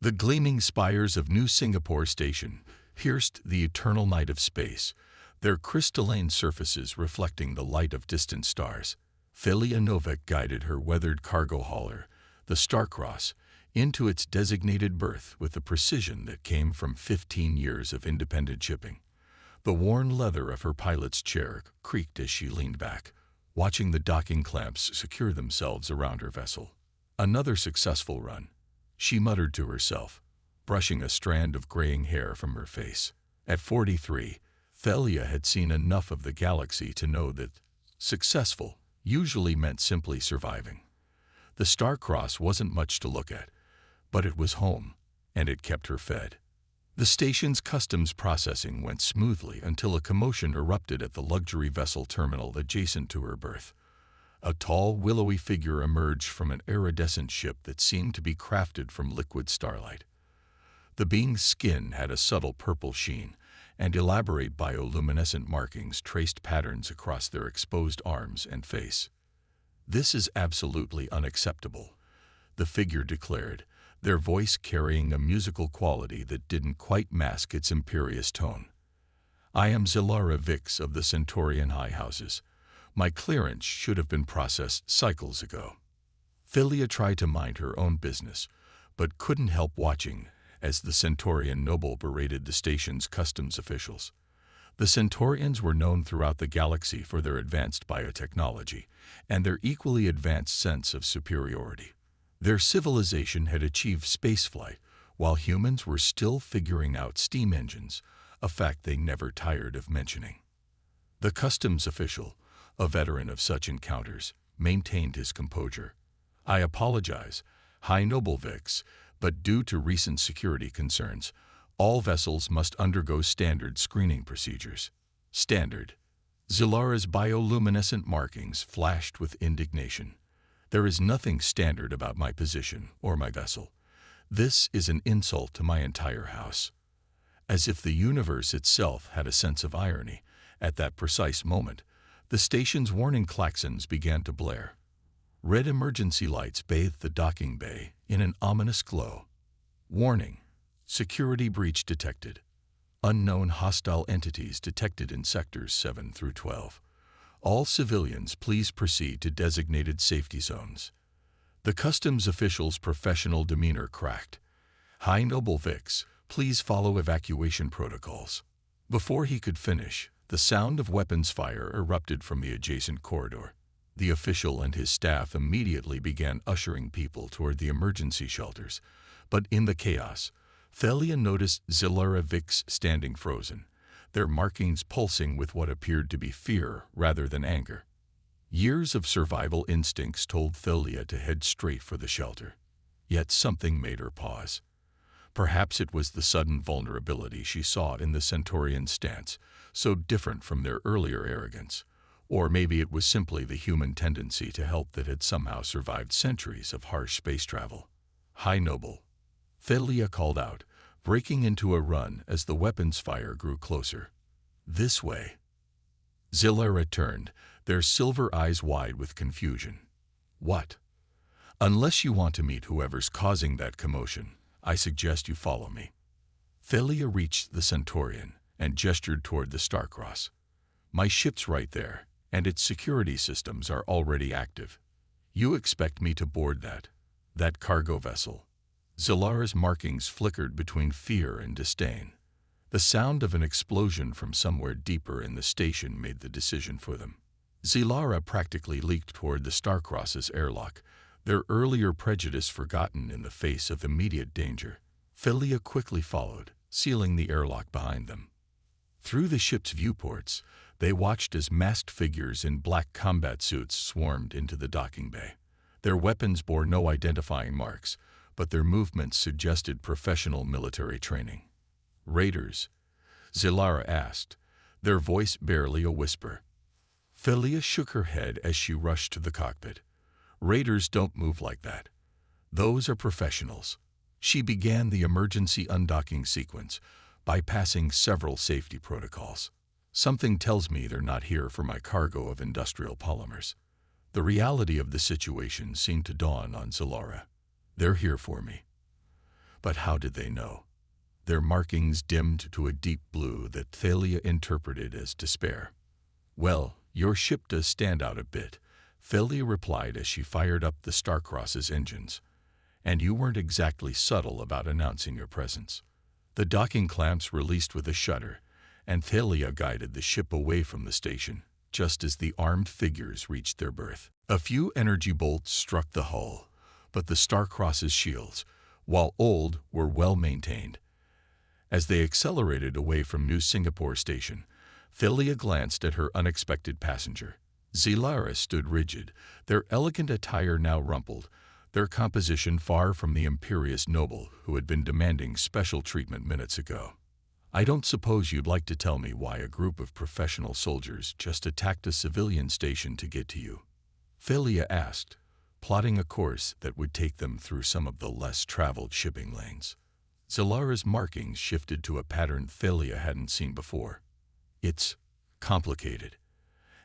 The gleaming spires of New Singapore Station pierced the eternal night of space, their crystalline surfaces reflecting the light of distant stars. Philia Novak guided her weathered cargo hauler, the Starcross, into its designated berth with the precision that came from 15 years of independent shipping. The worn leather of her pilot's chair creaked as she leaned back, watching the docking clamps secure themselves around her vessel. Another successful run, she muttered to herself, brushing a strand of graying hair from her face. At 43, Philia had seen enough of the galaxy to know that successful usually meant simply surviving. The Starcross wasn't much to look at, but it was home, and it kept her fed. The station's customs processing went smoothly until a commotion erupted at the luxury vessel terminal adjacent to her berth. A tall, willowy figure emerged from an iridescent ship that seemed to be crafted from liquid starlight. The being's skin had a subtle purple sheen, and elaborate bioluminescent markings traced patterns across their exposed arms and face. "This is absolutely unacceptable," the figure declared, their voice carrying a musical quality that didn't quite mask its imperious tone. "I am Zilara Vix of the Centaurian High Houses. My clearance should have been processed cycles ago." Philia tried to mind her own business, but couldn't help watching as the Centaurian noble berated the station's customs officials. The Centaurians were known throughout the galaxy for their advanced biotechnology and their equally advanced sense of superiority. Their civilization had achieved spaceflight, while humans were still figuring out steam engines, a fact they never tired of mentioning. The customs official, a veteran of such encounters, maintained his composure. "I apologize, High Noble Vix, but due to recent security concerns, all vessels must undergo standard screening procedures." "Standard?" Zilara's bioluminescent markings flashed with indignation. "There is nothing standard about my position or my vessel. This is an insult to my entire house." As if the universe itself had a sense of irony, at that precise moment, the station's warning klaxons began to blare. Red emergency lights bathed the docking bay in an ominous glow. "Warning. Security breach detected. Unknown hostile entities detected in sectors 7 through 12. All civilians please proceed to designated safety zones." The customs official's professional demeanor cracked. "High Noble Vix, please follow evacuation protocols." Before he could finish, the sound of weapons fire erupted from the adjacent corridor. The official and his staff immediately began ushering people toward the emergency shelters, but in the chaos, Philia noticed Zilara Vix standing frozen, their markings pulsing with what appeared to be fear rather than anger. Years of survival instincts told Philia to head straight for the shelter. Yet something made her pause. Perhaps it was the sudden vulnerability she saw in the Centaurian stance, so different from their earlier arrogance. Or maybe it was simply the human tendency to help that had somehow survived centuries of harsh space travel. "High Noble," Philia called out, breaking into a run as the weapons fire grew closer. "This way." Zilara turned, their silver eyes wide with confusion. "What?" "Unless you want to meet whoever's causing that commotion, I suggest you follow me." Philia reached the Centaurian and gestured toward the Starcross. "My ship's right there, and its security systems are already active. You expect me to board that cargo vessel?" Zilara's markings flickered between fear and disdain. The sound of an explosion from somewhere deeper in the station made the decision for them. Zilara practically leaped toward the Starcross's airlock, their earlier prejudice forgotten in the face of immediate danger. Philia quickly followed, sealing the airlock behind them. Through the ship's viewports, they watched as masked figures in black combat suits swarmed into the docking bay. Their weapons bore no identifying marks, but their movements suggested professional military training. "Raiders?" Zilara asked, their voice barely a whisper. Philia shook her head as she rushed to the cockpit. "Raiders don't move like that. Those are professionals." She began the emergency undocking sequence, bypassing several safety protocols. "Something tells me they're not here for my cargo of industrial polymers." The reality of the situation seemed to dawn on Zilara. "They're here for me." But how did they know? Their markings dimmed to a deep blue that Thalia interpreted as despair. "Well, your ship does stand out a bit," Thalia replied as she fired up the Starcross's engines. "And you weren't exactly subtle about announcing your presence." The docking clamps released with a shudder, and Thalia guided the ship away from the station, just as the armed figures reached their berth. A few energy bolts struck the hull, but the Starcross's shields, while old, were well maintained. As they accelerated away from New Singapore Station, Thalia glanced at her unexpected passenger. Heiress stood rigid, their elegant attire now rumpled, their composition far from the imperious noble who had been demanding special treatment minutes ago. "I don't suppose you'd like to tell me why a group of professional soldiers just attacked a civilian station to get to you?" Thalia asked, plotting a course that would take them through some of the less traveled shipping lanes. Zalara's markings shifted to a pattern Thalia hadn't seen before. "It's complicated,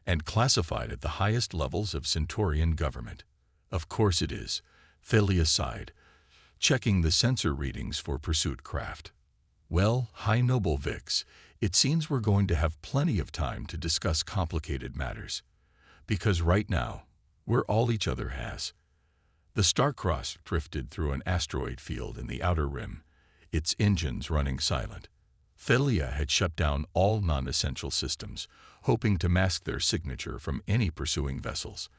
and classified at the highest levels of Centaurian government." "Of course it is," Thalia sighed, checking the sensor readings for pursuit craft. "Well, High Noble Vix, it seems we're going to have plenty of time to discuss complicated matters. Because right now, we're all each other has." The Starcross drifted through an asteroid field in the outer rim, its engines running silent. Thalia had shut down all non-essential systems, hoping to mask their signature from any pursuing vessels.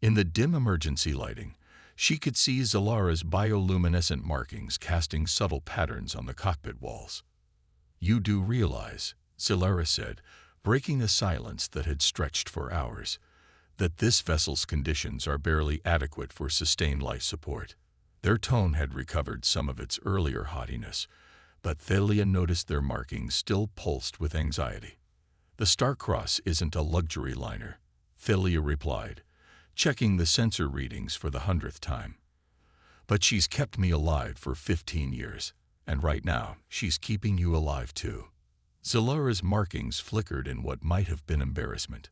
In the dim emergency lighting, she could see Zalara's bioluminescent markings casting subtle patterns on the cockpit walls. "You do realize," Zalara said, breaking a silence that had stretched for hours, "that this vessel's conditions are barely adequate for sustained life support." Their tone had recovered some of its earlier haughtiness, but Thalia noticed their markings still pulsed with anxiety. "The Starcross isn't a luxury liner," Thalia replied, checking the sensor readings for the 100th time. "But she's kept me alive for 15 years, and right now she's keeping you alive too." Zalara's markings flickered in what might have been embarrassment.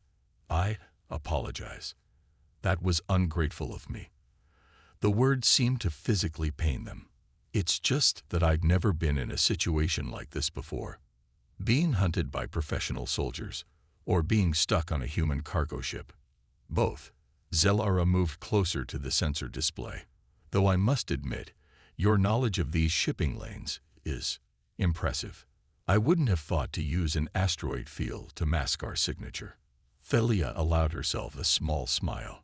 "I apologize. That was ungrateful of me." The words seemed to physically pain them. "It's just that I'd never been in a situation like this before. Being hunted by professional soldiers, or being stuck on a human cargo ship. Both." Zalara moved closer to the sensor display. "Though I must admit, your knowledge of these shipping lanes is impressive. I wouldn't have thought to use an asteroid field to mask our signature." Thalia allowed herself a small smile.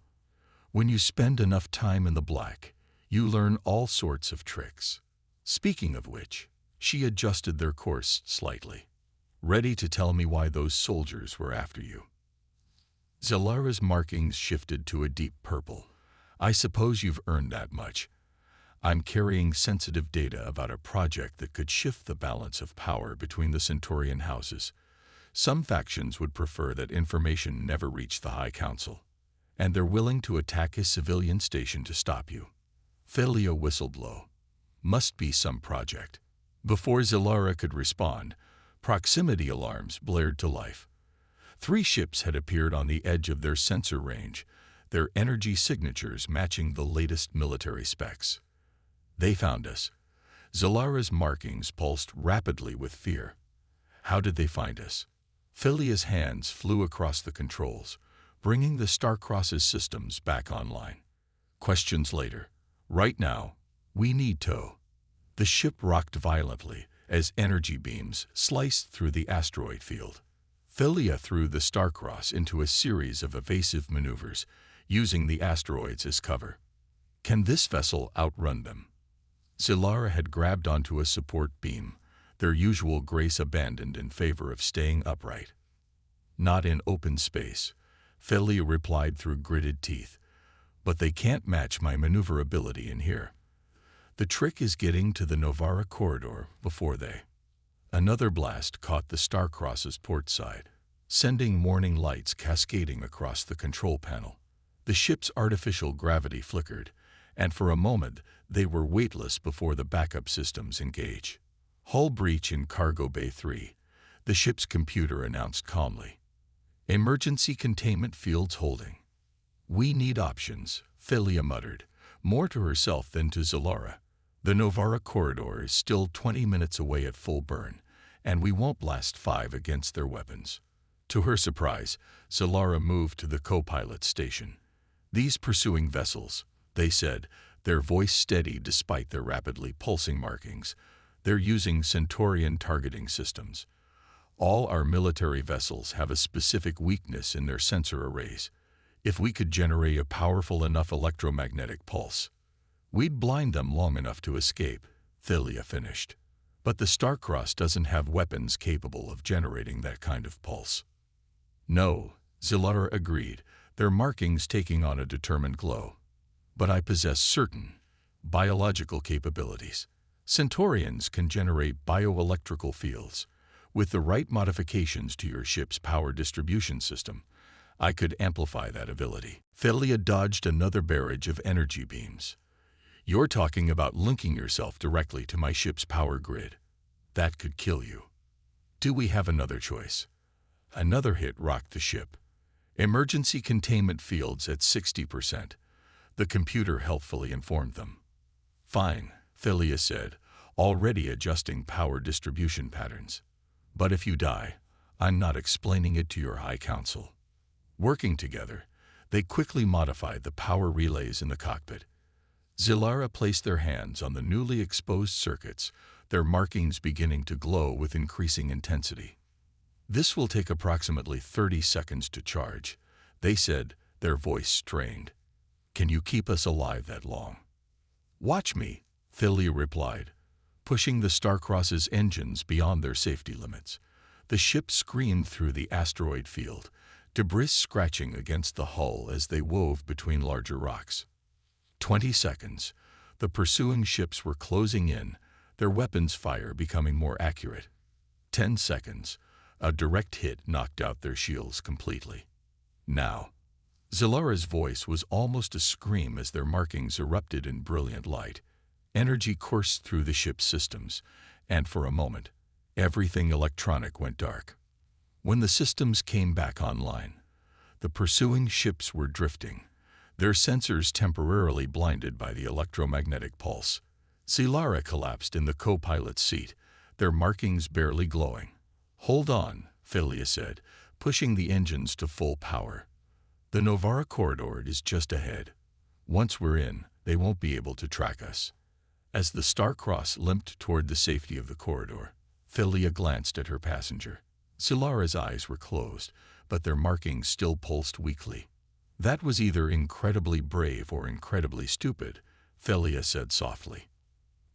"When you spend enough time in the black, you learn all sorts of tricks." Speaking of which, she adjusted their course slightly. "Ready to tell me why those soldiers were after you?" Zalara's markings shifted to a deep purple. "I suppose you've earned that much. I'm carrying sensitive data about a project that could shift the balance of power between the Centaurian houses. Some factions would prefer that information never reach the High Council, and they're willing to attack a civilian station to stop you." Thalia whistled low. "Must be some project." Before Zalara could respond, proximity alarms blared to life. 3 ships had appeared on the edge of their sensor range, their energy signatures matching the latest military specs. "They found us." Zalara's markings pulsed rapidly with fear. "How did they find us?" Thalia's hands flew across the controls, bringing the Starcross's systems back online. "Questions later. Right now, we need tow." The ship rocked violently as energy beams sliced through the asteroid field. Thalia threw the Starcross into a series of evasive maneuvers, using the asteroids as cover. "Can this vessel outrun them?" Zalara had grabbed onto a support beam, their usual grace abandoned in favor of staying upright. "Not in open space," Thalia replied through gritted teeth. "But they can't match my maneuverability in here. The trick is getting to the Novara corridor before they." Another blast caught the Starcross's port side, sending warning lights cascading across the control panel. The ship's artificial gravity flickered, and for a moment they were weightless before the backup systems engage. "Hull breach in Cargo Bay 3, the ship's computer announced calmly. "Emergency containment fields holding." "We need options," Thalia muttered, more to herself than to Zalara. The Novara corridor is still 20 minutes away at full burn, and we won't blast 5 against their weapons. To her surprise, Zilara moved to the co-pilot station. These pursuing vessels, they said, their voice steady despite their rapidly pulsing markings, they're using Centaurian targeting systems. All our military vessels have a specific weakness in their sensor arrays. If we could generate a powerful enough electromagnetic pulse, we'd blind them long enough to escape, Thalia finished. But the Starcross doesn't have weapons capable of generating that kind of pulse. No, Zilara agreed, their markings taking on a determined glow. But I possess certain biological capabilities. Centaurians can generate bioelectrical fields. With the right modifications to your ship's power distribution system, I could amplify that ability. Thalia dodged another barrage of energy beams. You're talking about linking yourself directly to my ship's power grid. That could kill you. Do we have another choice? Another hit rocked the ship. Emergency containment fields at 60%. The computer helpfully informed them. Fine, Thalia said, already adjusting power distribution patterns. But if you die, I'm not explaining it to your High Council. Working together, they quickly modified the power relays in the cockpit. Zilara placed their hands on the newly exposed circuits, their markings beginning to glow with increasing intensity. This will take approximately 30 seconds to charge, they said, their voice strained. Can you keep us alive that long? Watch me, Thalia replied, pushing the Starcross's engines beyond their safety limits. The ship screamed through the asteroid field, debris scratching against the hull as they wove between larger rocks. 20 seconds. The pursuing ships were closing in, their weapons fire becoming more accurate. 10 seconds. A direct hit knocked out their shields completely. Now. Zilara's voice was almost a scream as their markings erupted in brilliant light. Energy coursed through the ship's systems, and for a moment, everything electronic went dark. When the systems came back online, the pursuing ships were drifting, their sensors temporarily blinded by the electromagnetic pulse. Zilara collapsed in the co-pilot's seat, their markings barely glowing. Hold on, Thalia said, pushing the engines to full power. The Novara corridor is just ahead. Once we're in, they won't be able to track us. As the Starcross limped toward the safety of the corridor, Thalia glanced at her passenger. Zilara's eyes were closed, but their markings still pulsed weakly. That was either incredibly brave or incredibly stupid, Thalia said softly.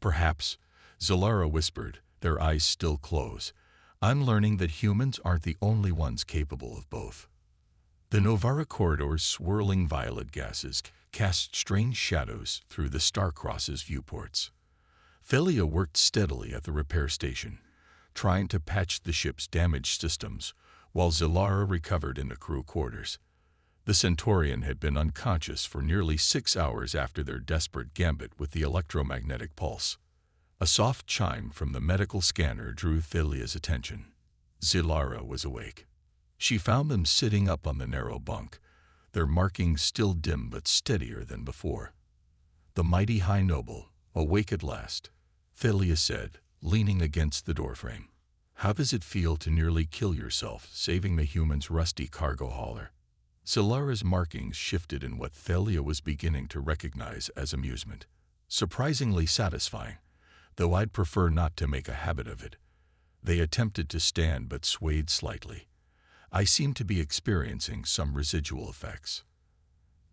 Perhaps, Zilara whispered, their eyes still closed. I'm learning that humans aren't the only ones capable of both. The Novara corridor's swirling violet gases cast strange shadows through the Starcross's viewports. Thalia worked steadily at the repair station, trying to patch the ship's damaged systems, while Zilara recovered in the crew quarters. The Centaurian had been unconscious for nearly 6 hours after their desperate gambit with the electromagnetic pulse. A soft chime from the medical scanner drew Thalia's attention. Zilara was awake. She found them sitting up on the narrow bunk, their markings still dim but steadier than before. The mighty High Noble, awake at last, Thalia said, leaning against the doorframe. How does it feel to nearly kill yourself, saving the human's rusty cargo hauler? Zilara's markings shifted in what Thalia was beginning to recognize as amusement. Surprisingly satisfying, though I'd prefer not to make a habit of it. They attempted to stand but swayed slightly. I seem to be experiencing some residual effects.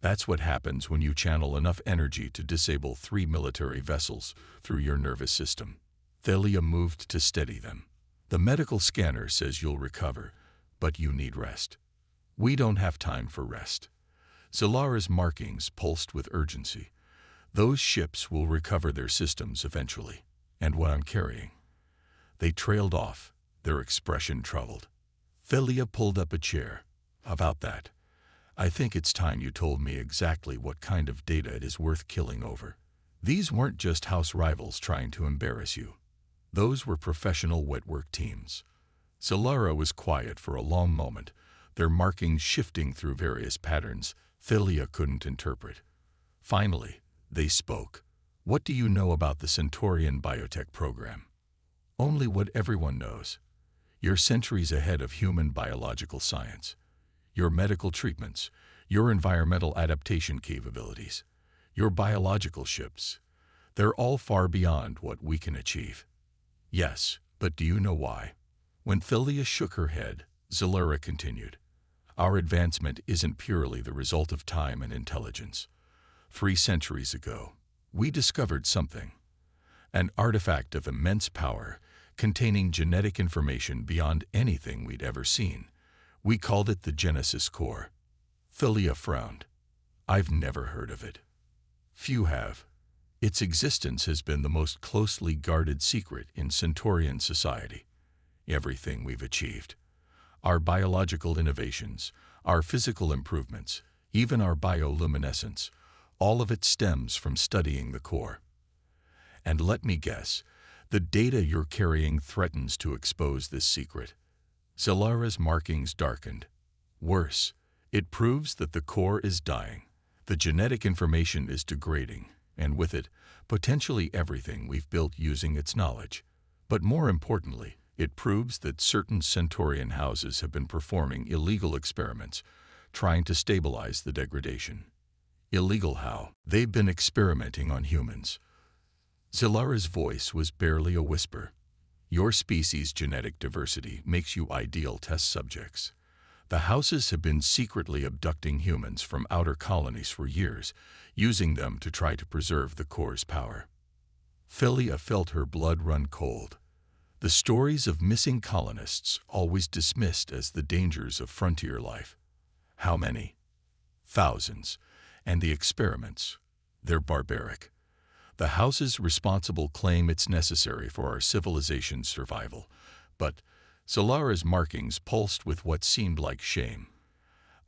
That's what happens when you channel enough energy to disable 3 military vessels through your nervous system. Thalia moved to steady them. The medical scanner says you'll recover, but you need rest. We don't have time for rest. Zilara's markings pulsed with urgency. Those ships will recover their systems eventually. And what I'm carrying. They trailed off, their expression troubled. Thalia pulled up a chair. About that. I think it's time you told me exactly what kind of data it is worth killing over. These weren't just house rivals trying to embarrass you. Those were professional wetwork teams. Zilara was quiet for a long moment, their markings shifting through various patterns Thalia couldn't interpret. Finally, they spoke. What do you know about the Centaurian biotech program? Only what everyone knows. You're centuries ahead of human biological science. Your medical treatments, your environmental adaptation capabilities, your biological ships, they're all far beyond what we can achieve. Yes, but do you know why? When Philia shook her head, Zalura continued. Our advancement isn't purely the result of time and intelligence. 3 centuries ago, we discovered something. An artifact of immense power, containing genetic information beyond anything we'd ever seen. We called it the Genesis Core. Philia frowned. I've never heard of it. Few have. Its existence has been the most closely guarded secret in Centaurian society. Everything we've achieved, our biological innovations, our physical improvements, even our bioluminescence, all of it stems from studying the core. And let me guess, the data you're carrying threatens to expose this secret. Zalara's markings darkened. Worse, it proves that the core is dying. The genetic information is degrading, and with it, potentially everything we've built using its knowledge. But more importantly, it proves that certain Centaurian houses have been performing illegal experiments, trying to stabilize the degradation. Illegal how? They've been experimenting on humans. Zalara's voice was barely a whisper. Your species' genetic diversity makes you ideal test subjects. The houses have been secretly abducting humans from outer colonies for years, using them to try to preserve the core's power. Philia felt her blood run cold. The stories of missing colonists, always dismissed as the dangers of frontier life. How many? Thousands. And the experiments, they're barbaric. The houses responsible claim it's necessary for our civilization's survival, but Zalara's markings pulsed with what seemed like shame.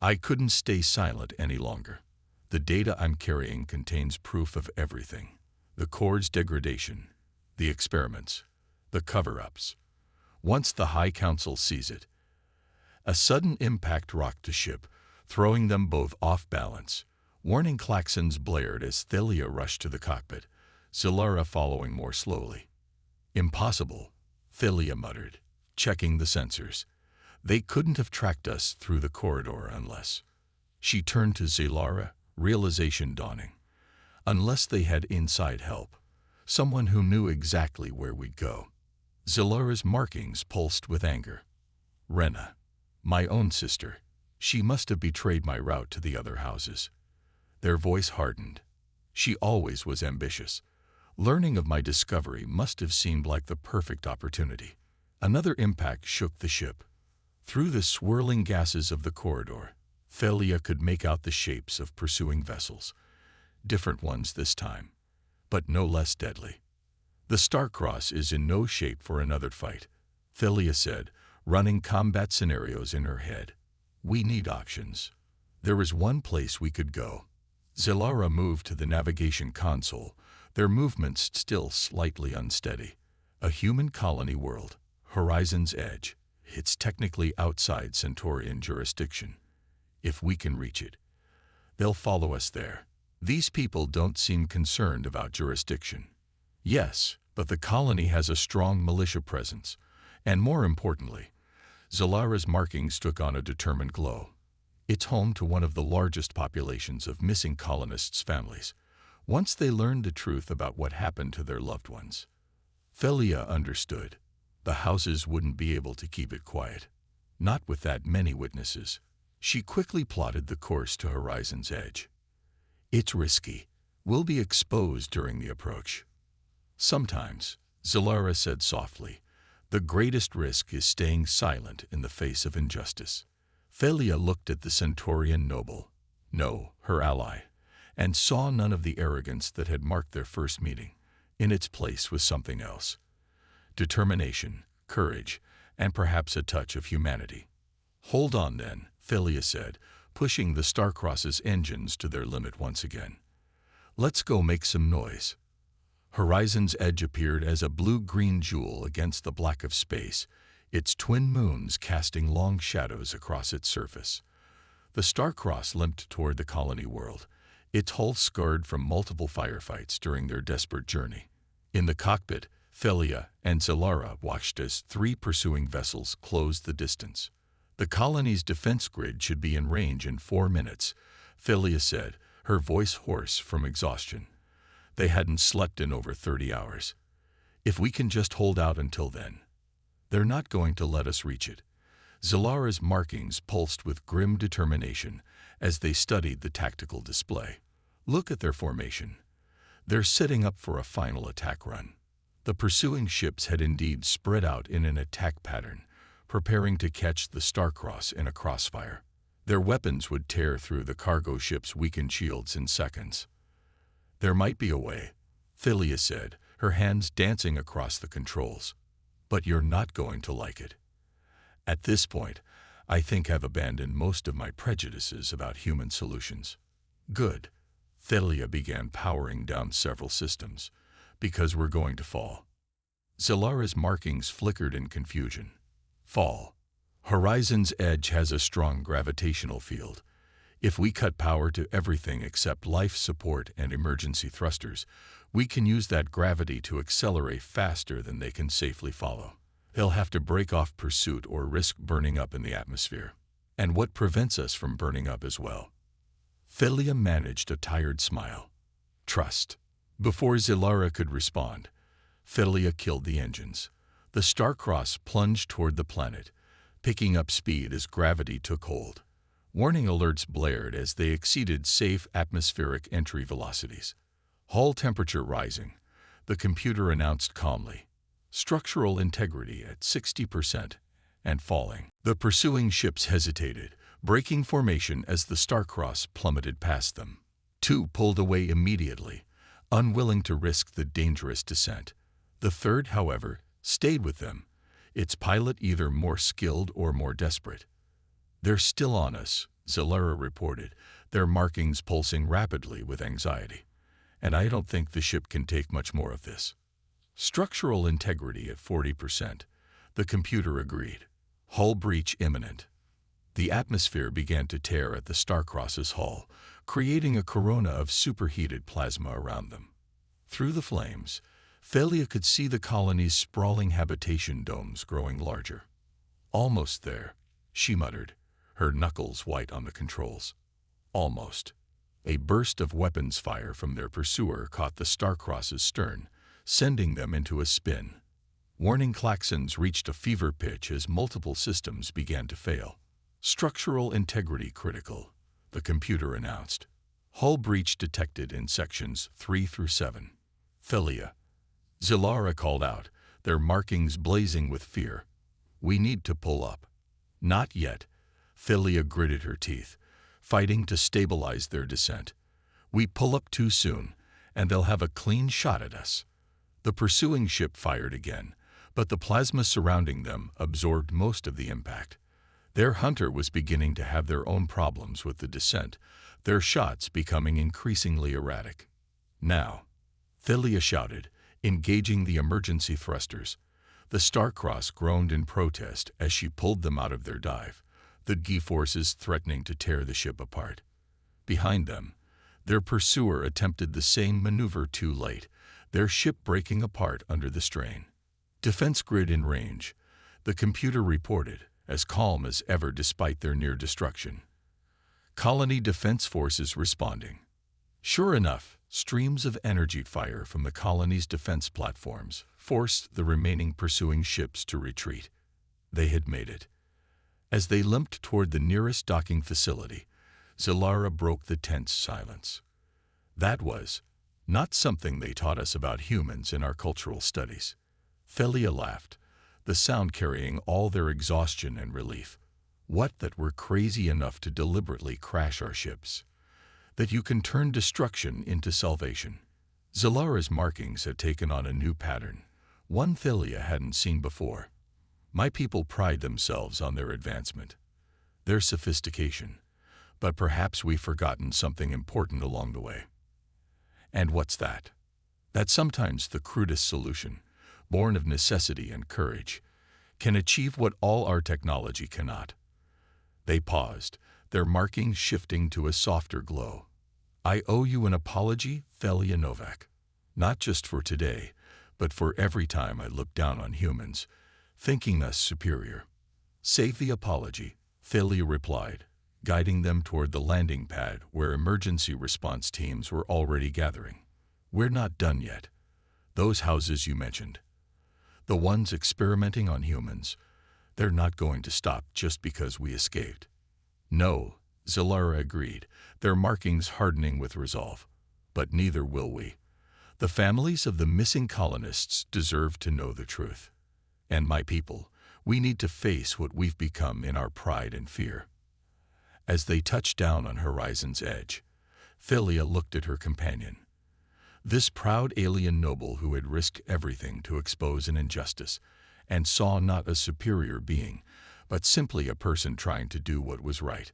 I couldn't stay silent any longer. The data I'm carrying contains proof of everything. The core's degradation, the experiments, the cover-ups. Once the High Council sees it, a sudden impact rocked the ship, throwing them both off balance. Warning klaxons blared as Philia rushed to the cockpit, Zalara following more slowly. Impossible, Philia muttered, checking the sensors. They couldn't have tracked us through the corridor unless... She turned to Zalara, realization dawning. Unless they had inside help, someone who knew exactly where we'd go. Zalara's markings pulsed with anger. Rena, my own sister. She must have betrayed my route to the other houses. Their voice hardened. She always was ambitious. Learning of my discovery must have seemed like the perfect opportunity. Another impact shook the ship. Through the swirling gases of the corridor, Philia could make out the shapes of pursuing vessels. Different ones this time, but no less deadly. The Starcross is in no shape for another fight, Philia said, running combat scenarios in her head. We need options. There is one place we could go. Zalara moved to the navigation console, their movements still slightly unsteady. A human colony world, Horizon's Edge. It's technically outside Centaurian jurisdiction. If we can reach it, they'll follow us there. These people don't seem concerned about jurisdiction. Yes, but the colony has a strong militia presence, and more importantly, Zalara's markings took on a determined glow. It's home to one of the largest populations of missing colonists' families. Once they learned the truth about what happened to their loved ones, Philia understood. The houses wouldn't be able to keep it quiet. Not with that many witnesses. She quickly plotted the course to Horizon's Edge. It's risky. We'll be exposed during the approach. Sometimes, Zalara said softly, the greatest risk is staying silent in the face of injustice. Philia looked at the Centaurian noble, no, her ally, and saw none of the arrogance that had marked their first meeting. In its place was something else. Determination, courage, and perhaps a touch of humanity. Hold on then, Philia said, pushing the Starcross's engines to their limit once again. Let's go make some noise. Horizon's Edge appeared as a blue-green jewel against the black of space, its twin moons casting long shadows across its surface. The Starcross limped toward the colony world, its hull scarred from multiple firefights during their desperate journey. In the cockpit, Felia and Zilara watched as 3 pursuing vessels closed the distance. "The colony's defense grid should be in range in 4 minutes," Felia said, her voice hoarse from exhaustion. They hadn't slept in over 30 hours. "If we can just hold out until then." "They're not going to let us reach it." Zilara's markings pulsed with grim determination as they studied the tactical display. "Look at their formation. They're setting up for a final attack run." The pursuing ships had indeed spread out in an attack pattern, preparing to catch the Starcross in a crossfire. Their weapons would tear through the cargo ship's weakened shields in seconds. "There might be a way," Philia said, her hands dancing across the controls. "But you're not going to like it." "At this point, I think I've abandoned most of my prejudices about human solutions." "Good." Philia began powering down several systems. "Because we're going to fall." Zilara's markings flickered in confusion. "Fall. Horizon's edge has a strong gravitational field. If we cut power to everything except life support and emergency thrusters, we can use that gravity to accelerate faster than they can safely follow. They'll have to break off pursuit or risk burning up in the atmosphere." "And what prevents us from burning up as well?" Philia managed a tired smile. "Trust." Before Zilara could respond, Philia killed the engines. The Starcross plunged toward the planet, picking up speed as gravity took hold. Warning alerts blared as they exceeded safe atmospheric entry velocities. "Hull temperature rising," the computer announced calmly. "Structural integrity at 60% and falling." The pursuing ships hesitated, breaking formation as the Starcross plummeted past them. 2 pulled away immediately, unwilling to risk the dangerous descent. The third, however, stayed with them, its pilot either more skilled or more desperate. "They're still on us," Zilara reported, their markings pulsing rapidly with anxiety. "And I don't think the ship can take much more of this." "Structural integrity at 40%, the computer agreed. "Hull breach imminent." The atmosphere began to tear at the Starcross's hull, creating a corona of superheated plasma around them. Through the flames, Philia could see the colony's sprawling habitation domes growing larger. "Almost there," she muttered, her knuckles white on the controls. "Almost." A burst of weapons fire from their pursuer caught the Starcross's stern, sending them into a spin. Warning klaxons reached a fever pitch as multiple systems began to fail. "Structural integrity critical," the computer announced. "Hull breach detected in sections 3 through 7. "Philia." Zilara called out, their markings blazing with fear. "We need to pull up." "Not yet." Philia gritted her teeth, fighting to stabilize their descent. "We pull up too soon, and they'll have a clean shot at us." The pursuing ship fired again, but the plasma surrounding them absorbed most of the impact. Their hunter was beginning to have their own problems with the descent, their shots becoming increasingly erratic. "Now," Philia shouted, engaging the emergency thrusters. The Starcross groaned in protest as she pulled them out of their dive, the G-forces threatening to tear the ship apart. Behind them, their pursuer attempted the same maneuver too late, their ship breaking apart under the strain. "Defense grid in range," the computer reported, as calm as ever despite their near destruction. "Colony defense forces responding." Sure enough, streams of energy fire from the colony's defense platforms forced the remaining pursuing ships to retreat. They had made it. As they limped toward the nearest docking facility, Zilara broke the tense silence. "That was not something they taught us about humans in our cultural studies." Philia laughed, the sound carrying all their exhaustion and relief. "What, that we're crazy enough to deliberately crash our ships? That you can turn destruction into salvation?" Zilara's markings had taken on a new pattern, one Philia hadn't seen before. "My people pride themselves on their advancement, their sophistication, but perhaps we've forgotten something important along the way." "And what's that?" "That sometimes the crudest solution, born of necessity and courage, can achieve what all our technology cannot." They paused, their markings shifting to a softer glow. I owe you an apology, Thelia Novak. Not just for today, but for every time I look down on humans, thinking us superior. Save the apology, Thelia replied, guiding them toward the landing pad where emergency response teams were already gathering. We're not done yet. Those houses you mentioned, the ones experimenting on humans, they're not going to stop just because we escaped. No, Zilara agreed, their markings hardening with resolve. But neither will we. The families of the missing colonists deserve to know the truth. And my people, we need to face what we've become in our pride and fear. As they touched down on Horizon's edge, Thelia looked at her companion. This proud alien noble who had risked everything to expose an injustice, and saw not a superior being, but simply a person trying to do what was right.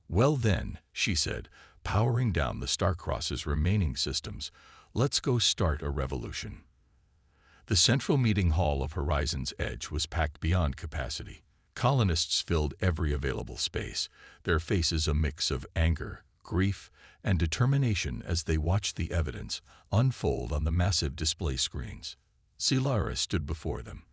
Well then, she said, powering down the Starcross's remaining systems, let's go start a revolution. The central meeting hall of Horizon's Edge was packed beyond capacity. Colonists filled every available space, their faces a mix of anger, grief, and determination as they watched the evidence unfold on the massive display screens. Zilara stood before them,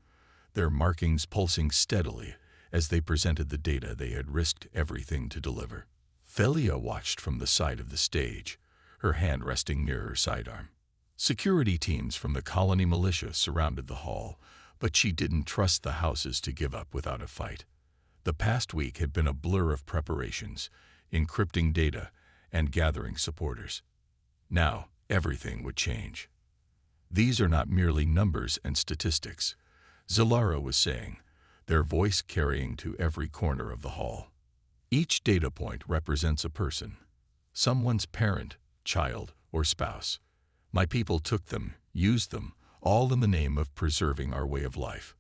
their markings pulsing steadily as they presented the data they had risked everything to deliver. Thelia watched from the side of the stage, her hand resting near her sidearm. Security teams from the colony militia surrounded the hall, but she didn't trust the houses to give up without a fight. The past week had been a blur of preparations, encrypting data, and gathering supporters. Now, everything would change. These are not merely numbers and statistics, Zilara was saying, their voice carrying to every corner of the hall. Each data point represents a person, someone's parent, child, or spouse. My people took them, used them, all in the name of preserving our way of life.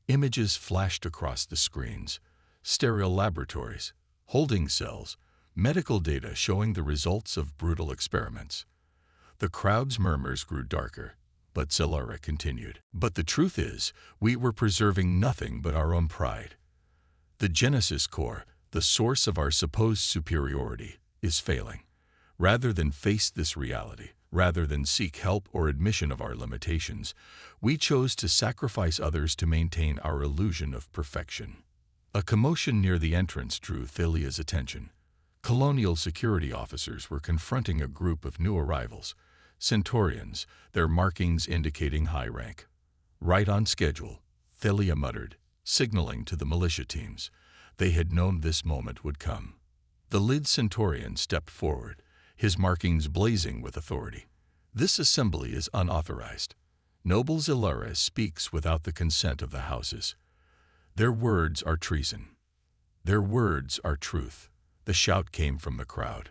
Images flashed across the screens, sterile laboratories, holding cells, medical data showing the results of brutal experiments. The crowd's murmurs grew darker, but Zilara continued. But the truth is, we were preserving nothing but our own pride. The Genesis core, the source of our supposed superiority, is failing. Rather than face this reality, rather than seek help or admission of our limitations, we chose to sacrifice others to maintain our illusion of perfection. A commotion near the entrance drew Thelia's attention. Colonial security officers were confronting a group of new arrivals, Centaurians, their markings indicating high rank. Right on schedule, Thelia muttered, signaling to the militia teams. They had known this moment would come. The lead Centaurian stepped forward, his markings blazing with authority. This assembly is unauthorized. Noble Zilara speaks without the consent of the houses. Their words are treason. Their words are truth. The shout came from the crowd.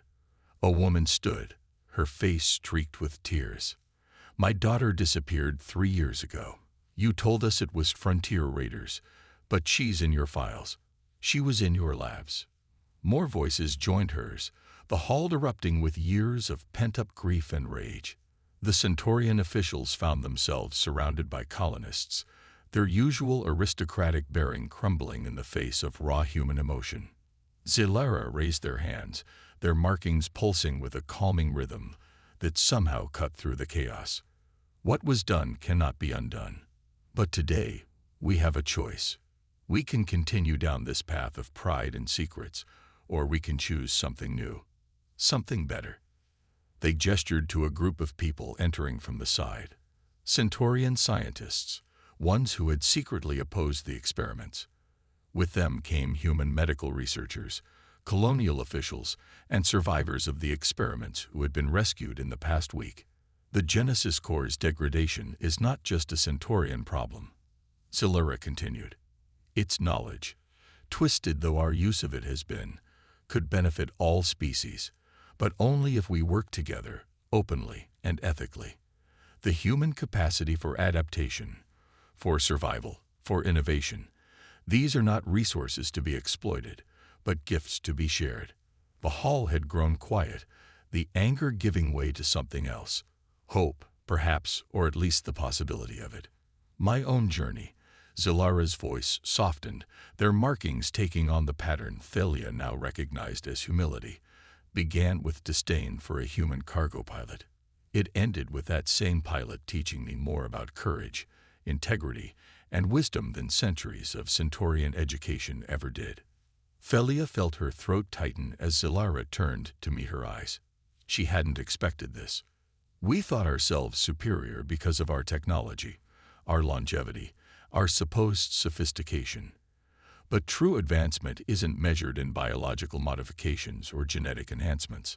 A woman stood, her face streaked with tears. My daughter disappeared 3 years ago. You told us it was frontier raiders, but she's in your files. She was in your labs. More voices joined hers, the hall erupting with years of pent-up grief and rage. The Centaurian officials found themselves surrounded by colonists, their usual aristocratic bearing crumbling in the face of raw human emotion. Zilara raised their hands, their markings pulsing with a calming rhythm that somehow cut through the chaos. What was done cannot be undone. But today, we have a choice. We can continue down this path of pride and secrets, or we can choose something new, something better. They gestured to a group of people entering from the side. Centaurian scientists, ones who had secretly opposed the experiments. With them came human medical researchers, colonial officials, and survivors of the experiments who had been rescued in the past week. The Genesis core's degradation is not just a Centaurian problem, Zilara continued. Its knowledge, twisted though our use of it has been, could benefit all species, but only if we work together, openly and ethically. The human capacity for adaptation, for survival, for innovation, these are not resources to be exploited, but gifts to be shared. The hall had grown quiet, the anger giving way to something else. Hope, perhaps, or at least the possibility of it. My own journey. Zilara's voice softened, their markings taking on the pattern Thelia now recognized as humility. began with disdain for a human cargo pilot. It ended with that same pilot teaching me more about courage, integrity, and wisdom than centuries of Centaurian education ever did. Felia felt her throat tighten as Zilara turned to meet her eyes. She hadn't expected this. We thought ourselves superior because of our technology, our longevity, our supposed sophistication. But true advancement isn't measured in biological modifications or genetic enhancements.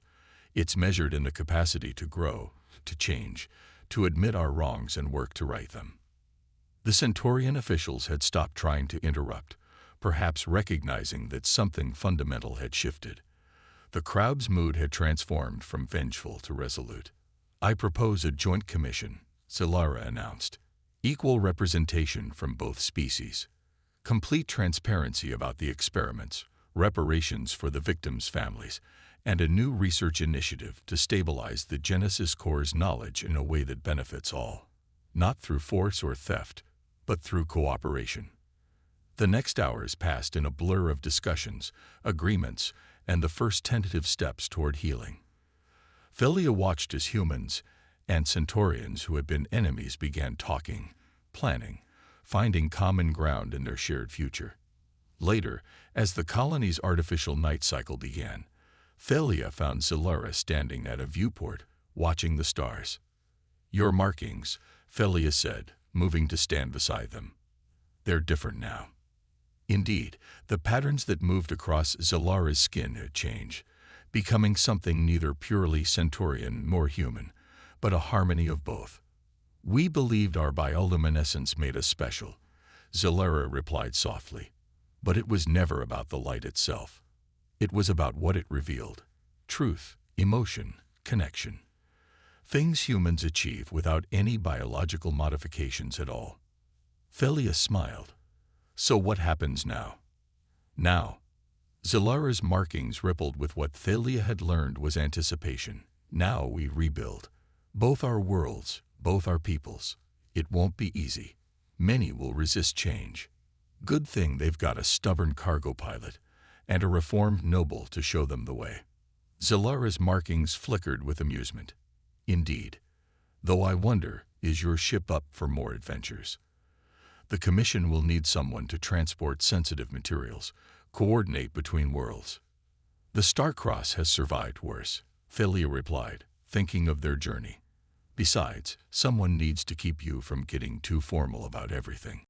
It's measured in the capacity to grow, to change, to admit our wrongs and work to right them. The Centaurian officials had stopped trying to interrupt, perhaps recognizing that something fundamental had shifted. The crowd's mood had transformed from vengeful to resolute. "I propose a joint commission," Zilara announced. "Equal representation from both species. Complete transparency about the experiments, reparations for the victims' families, and a new research initiative to stabilize the Genesis Core's knowledge in a way that benefits all. Not through force or theft, but through cooperation." The next hours passed in a blur of discussions, agreements, and the first tentative steps toward healing. Felia watched as humans and Centaurians who had been enemies began talking, planning, finding common ground in their shared future. Later, as the colony's artificial night cycle began, Felia found Zilara standing at a viewport, watching the stars. "Your markings," Felia said, moving to stand beside them. "They're different now." Indeed, the patterns that moved across Zilara's skin had changed, becoming something neither purely Centaurian nor human, but a harmony of both. "We believed our bioluminescence made us special," Zilara replied softly. "But it was never about the light itself. It was about what it revealed: truth, emotion, connection. Things humans achieve without any biological modifications at all." Felia smiled. "So what happens now?" "Now." Zilara's markings rippled with what Felia had learned was anticipation. "Now we rebuild. Both our worlds, both our peoples. It won't be easy. Many will resist change. Good thing they've got a stubborn cargo pilot and a reformed noble to show them the way." Zilara's markings flickered with amusement. "Indeed. Though I wonder, is your ship up for more adventures? The Commission will need someone to transport sensitive materials, coordinate between worlds." "The Starcross has survived worse," Felia replied, thinking of their journey. "Besides, someone needs to keep you from getting too formal about everything."